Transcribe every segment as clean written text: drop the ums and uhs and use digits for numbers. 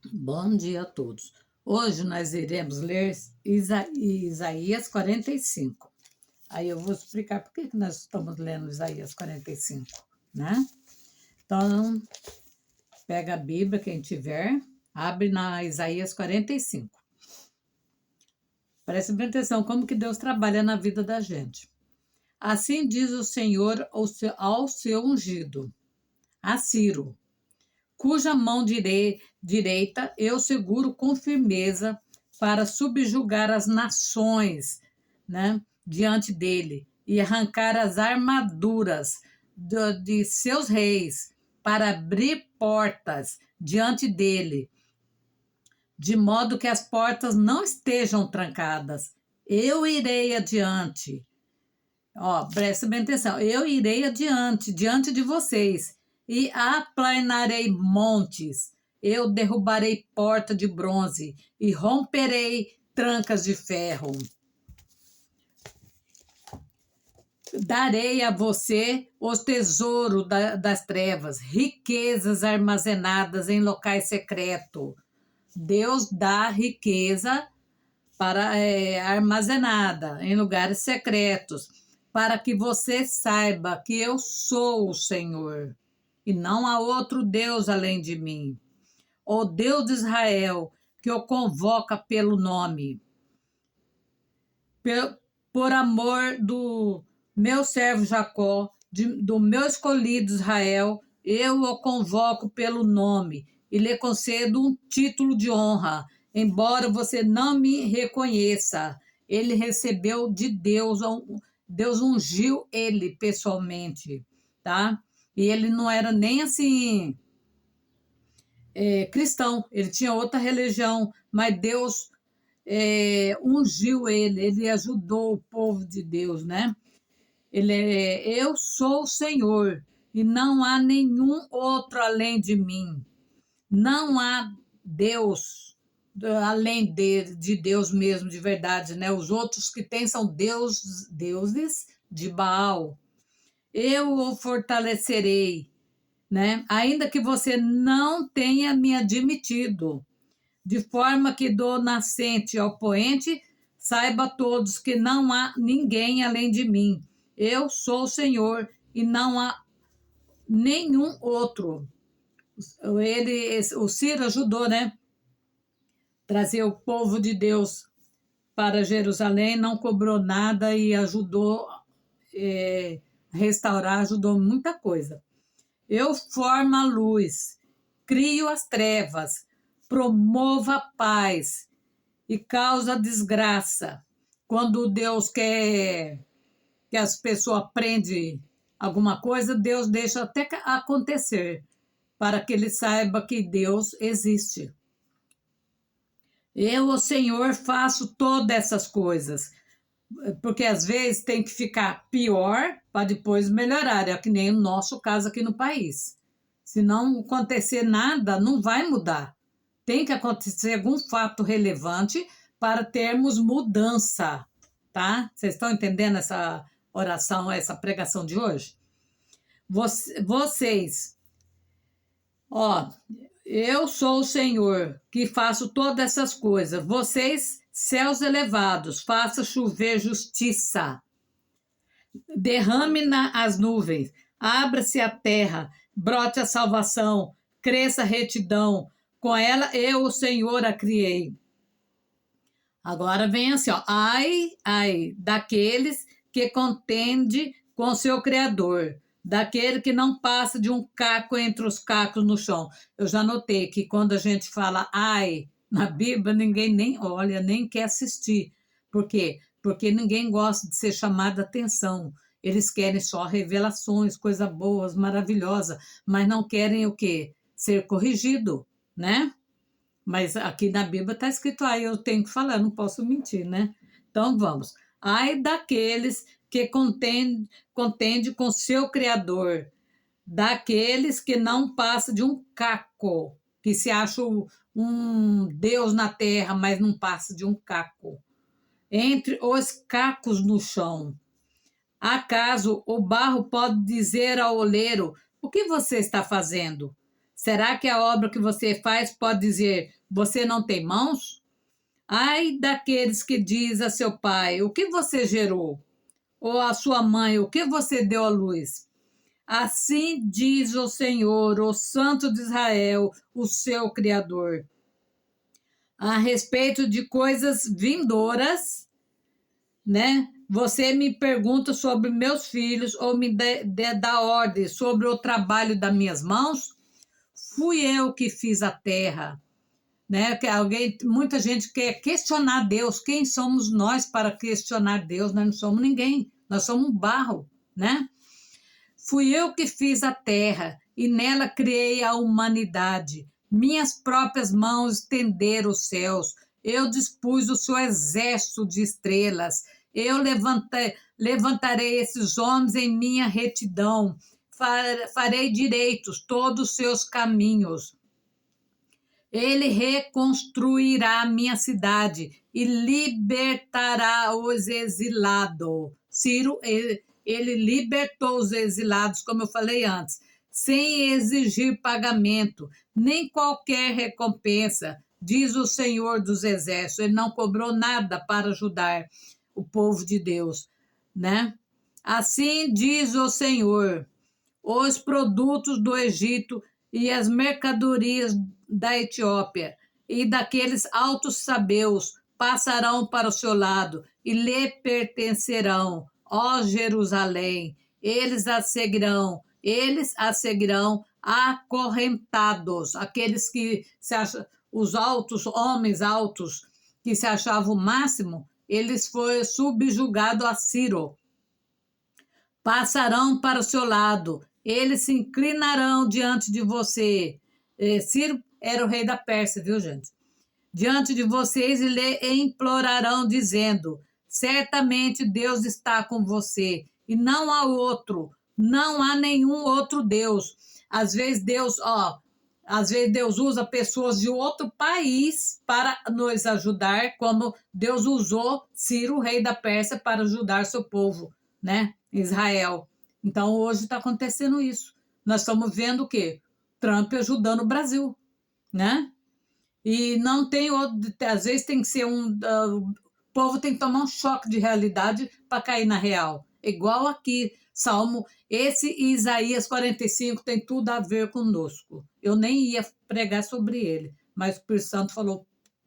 Bom dia a todos. Hoje nós iremos ler Isaías 45. Aí eu vou explicar por que nós estamos lendo Isaías 45, né? Então, pega a Bíblia, quem tiver, abre na Isaías 45. Preste bem atenção como que Deus trabalha na vida da gente. Assim diz o Senhor ao seu ungido, a Ciro, cuja mão direita eu seguro com firmeza para subjugar as nações, né, diante dele e arrancar as armaduras de seus reis para abrir portas diante dele, de modo que as portas não estejam trancadas. Eu irei adiante. Ó, presta bem atenção. Eu irei diante de vocês, e aplanarei montes. Eu derrubarei porta de bronze e romperei trancas de ferro. Darei a você os tesouros das trevas, riquezas armazenadas em locais secretos. Deus dá riqueza para armazenada em lugares secretos, para que você saiba que eu sou o Senhor e não há outro Deus além de mim. O Deus de Israel, que o convoca pelo nome. Por amor do meu servo Jacó, do meu escolhido Israel, eu o convoco pelo nome e lhe concedo um título de honra, embora você não me reconheça. Ele recebeu de Deus, Deus ungiu ele pessoalmente, tá? E ele não era nem assim cristão, ele tinha outra religião, mas Deus ungiu ele ajudou o povo de Deus, né? Eu sou o Senhor e não há nenhum outro além de mim. Não há Deus além de Deus mesmo, de verdade, né? Os outros que tem são deuses de Baal. Eu o fortalecerei, né? Ainda que você não tenha me admitido, de forma que do nascente ao poente, saiba todos que não há ninguém além de mim. Eu sou o Senhor e não há nenhum outro. O Ciro ajudou, né? Trazer o povo de Deus para Jerusalém, não cobrou nada e ajudou restaurar, ajudou muita coisa. Eu formo a luz, crio as trevas, promovo a paz e causa desgraça. Quando Deus quer que as pessoas aprendam alguma coisa, Deus deixa até acontecer, para que ele saiba que Deus existe. Eu, o Senhor, faço todas essas coisas, porque às vezes tem que ficar pior para depois melhorar, é que nem o nosso caso aqui no país. Se não acontecer nada, não vai mudar. Tem que acontecer algum fato relevante para termos mudança, tá? Vocês estão entendendo essa oração, essa pregação de hoje? Vocês, ó, eu sou o Senhor que faço todas essas coisas. Vocês, céus elevados, façam chover justiça. Derrame as nuvens, abra-se a terra, brote a salvação, cresça a retidão. Com ela eu, o Senhor, a criei. Agora vem assim, ó. Ai, daqueles que contende com seu Criador, daquele que não passa de um caco entre os cacos no chão. Eu já notei que quando a gente fala ai na Bíblia, ninguém nem olha, nem quer assistir. Por quê? Porque ninguém gosta de ser chamado a atenção. Eles querem só revelações, coisas boas, maravilhosas, mas não querem o quê? Ser corrigido, né? Mas aqui na Bíblia está escrito, eu tenho que falar, não posso mentir, né? Então vamos. Ai daqueles que contende com seu Criador, daqueles que não passa de um caco, que se acha um Deus na terra, mas não passa de um caco. Entre os cacos no chão. Acaso o barro pode dizer ao oleiro, o que você está fazendo? Será que a obra que você faz pode dizer, você não tem mãos? Ai daqueles que diz a seu pai, o que você gerou? Ou a sua mãe, o que você deu à luz? Assim diz o Senhor, o Santo de Israel, o seu Criador. A respeito de coisas vindouras, né? Você me pergunta sobre meus filhos ou me dá ordem sobre o trabalho das minhas mãos? Fui eu que fiz a terra, né? Muita gente quer questionar Deus. Quem somos nós para questionar Deus? Nós não somos ninguém. Nós somos um barro, né? Fui eu que fiz a terra e nela criei a humanidade. Minhas próprias mãos estenderam os céus. Eu dispus o seu exército de estrelas. Eu levantarei esses homens em minha retidão. Farei direitos todos os seus caminhos. Ele reconstruirá a minha cidade e libertará os exilados. Ciro, ele libertou os exilados, como eu falei antes, sem exigir pagamento, nem qualquer recompensa, diz o Senhor dos Exércitos. Ele não cobrou nada para ajudar o povo de Deus, né? Assim diz o Senhor, os produtos do Egito e as mercadorias da Etiópia e daqueles altos sabeus passarão para o seu lado e lhe pertencerão, ó Jerusalém. Eles a seguirão acorrentados, aqueles que se acham, os altos, homens altos, que se achavam o máximo, eles foram subjugados a Ciro. Passarão para o seu lado, eles se inclinarão diante de você. Ciro era o rei da Pérsia, viu, gente? Diante de vocês e lhe implorarão, dizendo, certamente Deus está com você, e não há outro, não há nenhum outro Deus. Às vezes Deus usa pessoas de outro país para nos ajudar, como Deus usou Ciro, rei da Pérsia, para ajudar seu povo, né? Israel. Então, hoje está acontecendo isso. Nós estamos vendo o quê? Trump ajudando o Brasil, né? E não tem outro, às vezes tem que ser o povo tem que tomar um choque de realidade para cair na real. Igual aqui, esse Isaías 45 tem tudo a ver conosco. Eu nem ia pregar sobre ele, mas o Espírito Santo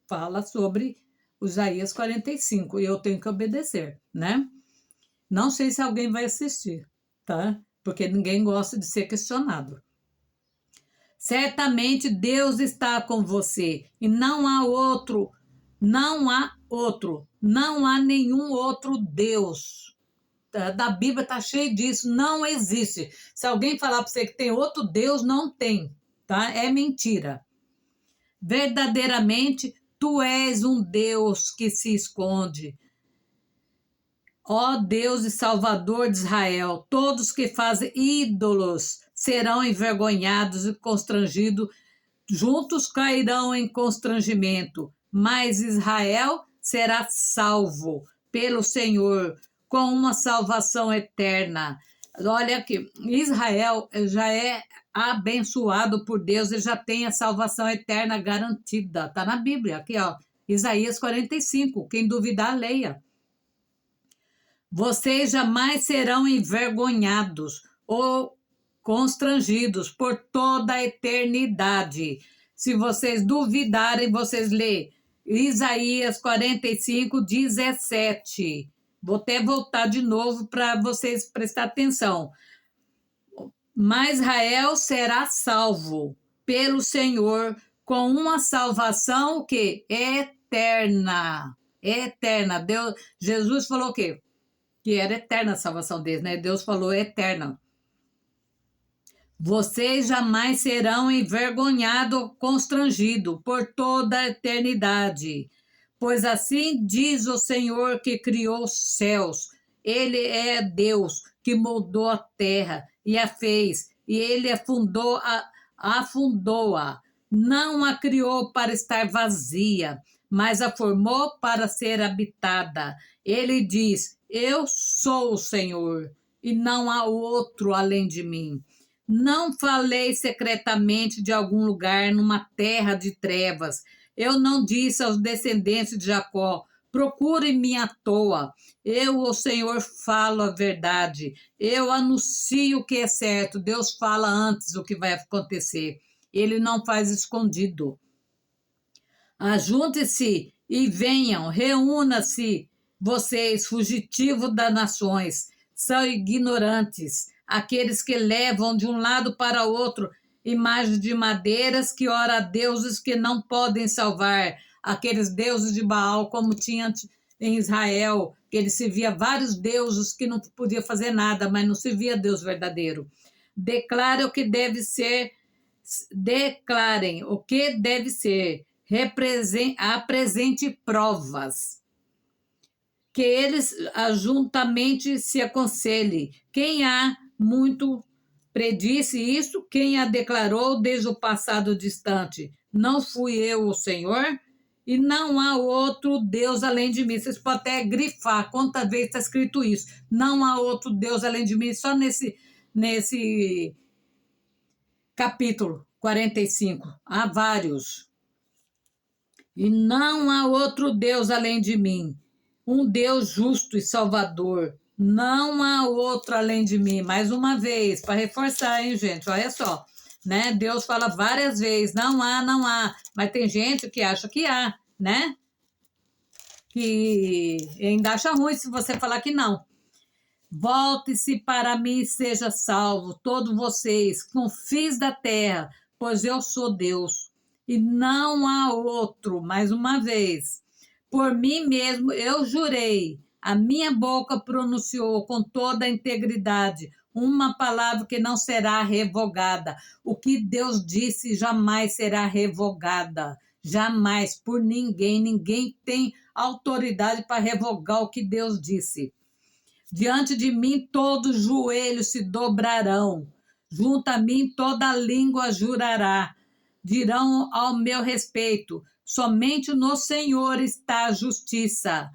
fala sobre o Isaías 45 e eu tenho que obedecer, né? Não sei se alguém vai assistir, tá? Porque ninguém gosta de ser questionado. Certamente Deus está com você e não há nenhum outro Deus. Da Bíblia está cheio disso, não existe. Se alguém falar para você que tem outro Deus, não tem, tá? É mentira. Verdadeiramente, tu és um Deus que se esconde. Ó Deus e Salvador de Israel, todos que fazem ídolos serão envergonhados e constrangidos, juntos cairão em constrangimento, mas Israel será salvo pelo Senhor, com uma salvação eterna. Olha aqui, Israel já é abençoado por Deus, ele já tem a salvação eterna garantida. Está na Bíblia, aqui, ó, Isaías 45, quem duvidar, leia. Vocês jamais serão envergonhados ou constrangidos por toda a eternidade. Se vocês duvidarem, vocês lê Isaías 45, 17. Vou até voltar de novo para vocês prestar atenção. Mas Israel será salvo pelo Senhor com uma salvação que eterna. Eterna. Deus, Jesus falou o quê? Que era eterna a salvação deles, né? Deus falou eterna. Vocês jamais serão envergonhados ou constrangidos por toda a eternidade, pois assim diz o Senhor que criou os céus. Ele é Deus que moldou a terra e a fez, e ele afundou-a. Não a criou para estar vazia, mas a formou para ser habitada. Ele diz, eu sou o Senhor, e não há outro além de mim. Não falei secretamente de algum lugar numa terra de trevas. Eu não disse aos descendentes de Jacó: procure-me à toa. Eu, o Senhor, falo a verdade. Eu anuncio o que é certo. Deus fala antes o que vai acontecer. Ele não faz escondido. Ajunte-se e venham, reúna-se, vocês, fugitivos das nações, são ignorantes, aqueles que levam de um lado para outro imagens de madeiras que ora a deuses que não podem salvar, aqueles deuses de Baal, como tinha em Israel, que ele se via vários deuses que não podia fazer nada, mas não se via Deus verdadeiro. Declarem o que deve ser, declarem o que deve ser, apresente provas, que eles juntamente se aconselhem. Quem há muito predisse isso, quem a declarou desde o passado distante? Não fui eu, o Senhor, e não há outro Deus além de mim. Vocês podem até grifar quantas vezes está escrito isso. Não há outro Deus além de mim, só nesse capítulo 45. Há vários. E não há outro Deus além de mim, um Deus justo e salvador. Não há outro além de mim. Mais uma vez, para reforçar, hein, gente? Olha só, né? Deus fala várias vezes, não há, não há. Mas tem gente que acha que há, né? Que ainda acha ruim se você falar que não. Volte-se para mim e seja salvo, todos vocês, confins da terra, pois eu sou Deus e não há outro. Mais uma vez, por mim mesmo eu jurei, a minha boca pronunciou com toda a integridade uma palavra que não será revogada. O que Deus disse jamais será revogada. Jamais, por ninguém. Ninguém tem autoridade para revogar o que Deus disse. Diante de mim todos os joelhos se dobrarão. Junto a mim toda língua jurará. Dirão ao meu respeito, somente no Senhor está a justiça.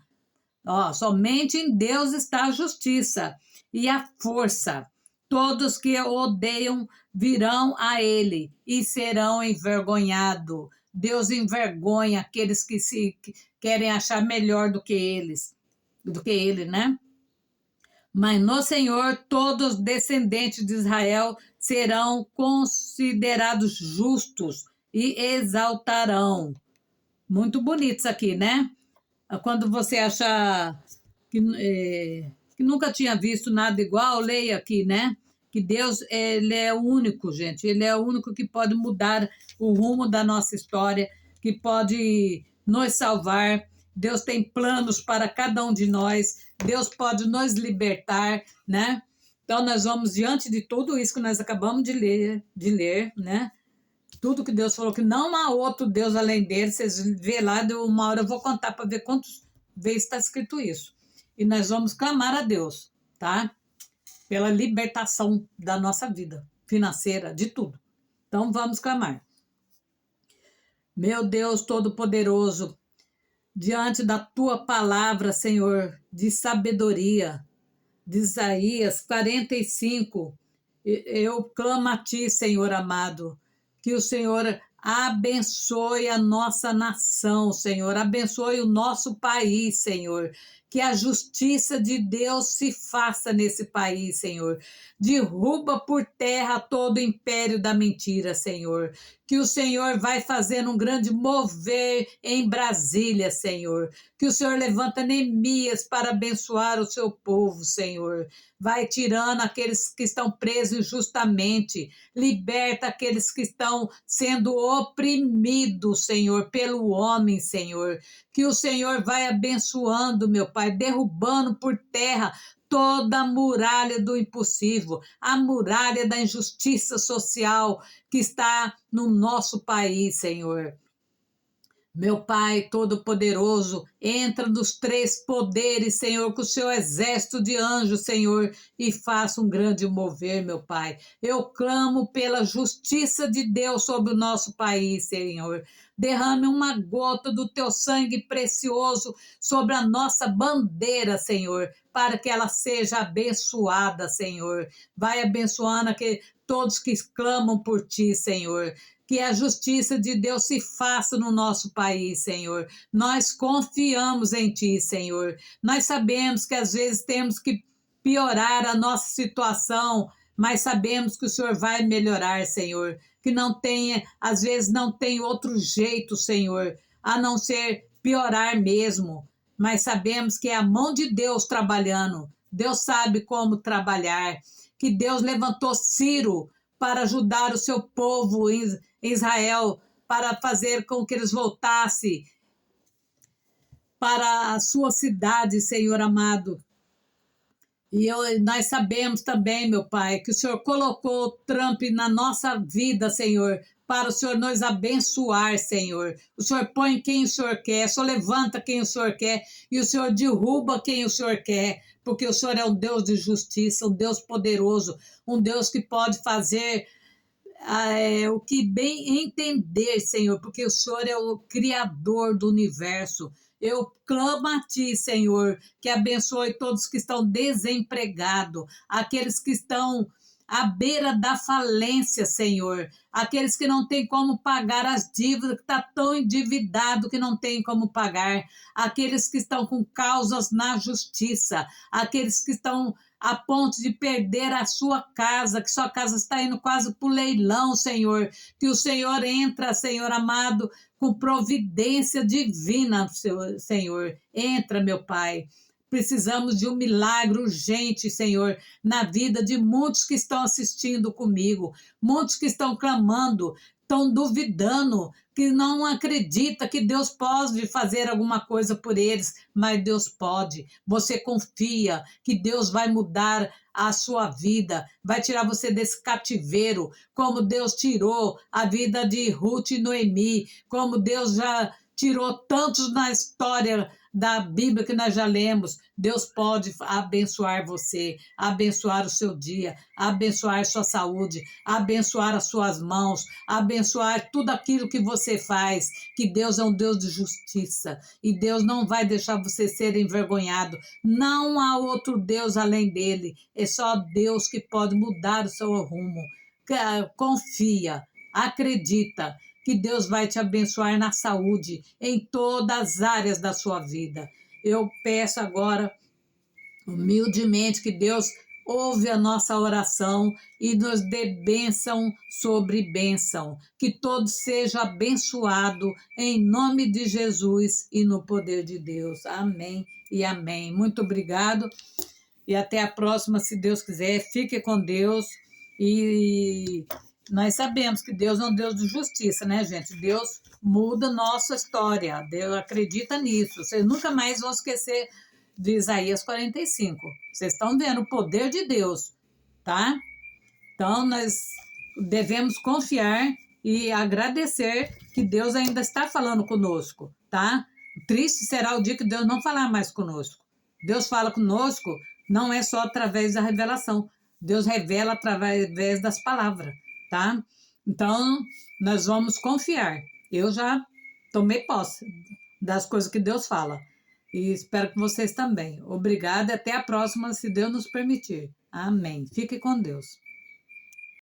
Somente em Deus está a justiça e a força. Todos que o odeiam virão a ele e serão envergonhados. Deus envergonha aqueles que querem achar melhor do que ele, né? Mas no Senhor todos os descendentes de Israel serão considerados justos e exaltarão. Muito bonito isso aqui, né? Quando você achar que nunca tinha visto nada igual, leia aqui, né? Que Deus, ele é o único, gente. Ele é o único que pode mudar o rumo da nossa história, que pode nos salvar. Deus tem planos para cada um de nós. Deus pode nos libertar, né? Então, nós vamos, diante de tudo isso que nós acabamos de ler, né? Tudo que Deus falou, que não há outro Deus além dele. Vocês vê lá, uma hora eu vou contar para ver quantas vezes está escrito isso. E nós vamos clamar a Deus, tá? Pela libertação da nossa vida financeira, de tudo. Então, vamos clamar. Meu Deus Todo-Poderoso, diante da tua palavra, Senhor, de sabedoria, de Isaías 45, eu clamo a ti, Senhor amado, que o Senhor abençoe a nossa nação, Senhor, abençoe o nosso país, Senhor, que a justiça de Deus se faça nesse país, Senhor. Derruba por terra todo o império da mentira, Senhor. Que o Senhor vai fazendo um grande mover em Brasília, Senhor. Que o Senhor levanta Neemias para abençoar o seu povo, Senhor. Vai tirando aqueles que estão presos injustamente. Liberta aqueles que estão sendo oprimidos, Senhor, pelo homem, Senhor. Que o Senhor vai abençoando, meu Pai, derrubando por terra toda a muralha do impossível, a muralha da injustiça social que está no nosso país, Senhor. Meu Pai Todo-Poderoso, entra nos três poderes, Senhor, com o seu exército de anjos, Senhor, e faça um grande mover, meu Pai. Eu clamo pela justiça de Deus sobre o nosso país, Senhor. Derrame uma gota do teu sangue precioso sobre a nossa bandeira, Senhor, para que ela seja abençoada, Senhor. Vai abençoando todos que clamam por Ti, Senhor. Que a justiça de Deus se faça no nosso país, Senhor. Nós confiamos em Ti, Senhor. Nós sabemos que às vezes temos que piorar a nossa situação, mas sabemos que o Senhor vai melhorar, Senhor. Que não tenha, às vezes não tem outro jeito, Senhor, a não ser piorar mesmo. Mas sabemos que é a mão de Deus trabalhando. Deus sabe como trabalhar. Que Deus levantou Ciro para ajudar o seu povo em Israel, para fazer com que eles voltassem para a sua cidade, Senhor amado. Nós sabemos também, meu Pai, que o Senhor colocou o Trump na nossa vida, Senhor, para o Senhor nos abençoar, Senhor. O Senhor põe quem o Senhor quer, o Senhor levanta quem o Senhor quer e o Senhor derruba quem o Senhor quer, porque o Senhor é um Deus de justiça, um Deus poderoso, um Deus que pode fazer o que bem entender, Senhor, porque o Senhor é o Criador do universo. Eu clamo a Ti, Senhor, que abençoe todos que estão desempregados, aqueles que estão à beira da falência, Senhor, aqueles que não têm como pagar as dívidas, que estão tão endividado que não têm como pagar, aqueles que estão com causas na justiça, aqueles que estão a ponto de perder a sua casa, que sua casa está indo quase para o leilão, Senhor, que o Senhor entra, Senhor amado, com providência divina, Senhor. Entra, meu Pai. Precisamos de um milagre urgente, Senhor, na vida de muitos que estão assistindo comigo, muitos que estão clamando, estão duvidando, que não acredita que Deus pode fazer alguma coisa por eles, mas Deus pode. Você confia que Deus vai mudar a sua vida, vai tirar você desse cativeiro, como Deus tirou a vida de Ruth e Noemi, como Deus já tirou tantos na história da Bíblia que nós já lemos. Deus pode abençoar você, abençoar o seu dia, abençoar sua saúde, abençoar as suas mãos, abençoar tudo aquilo que você faz, que Deus é um Deus de justiça e Deus não vai deixar você ser envergonhado. Não há outro Deus além dele, é só Deus que pode mudar o seu rumo. Confia, acredita que Deus vai te abençoar na saúde, em todas as áreas da sua vida. Eu peço agora, humildemente, que Deus ouve a nossa oração e nos dê bênção sobre bênção. Que todo seja abençoado em nome de Jesus e no poder de Deus. Amém e amém. Muito obrigado e até a próxima, se Deus quiser. Fique com Deus e nós sabemos que Deus é um Deus de justiça, né, gente? Deus muda nossa história. Deus acredita nisso. Vocês nunca mais vão esquecer de Isaías 45. Vocês estão vendo o poder de Deus, tá? Então, nós devemos confiar e agradecer que Deus ainda está falando conosco, tá? Triste será o dia que Deus não falar mais conosco. Deus fala conosco não é só através da revelação. Deus revela através das palavras, tá? Então, nós vamos confiar. Eu já tomei posse das coisas que Deus fala. E espero que vocês também. Obrigada e até a próxima, se Deus nos permitir. Amém. Fique com Deus.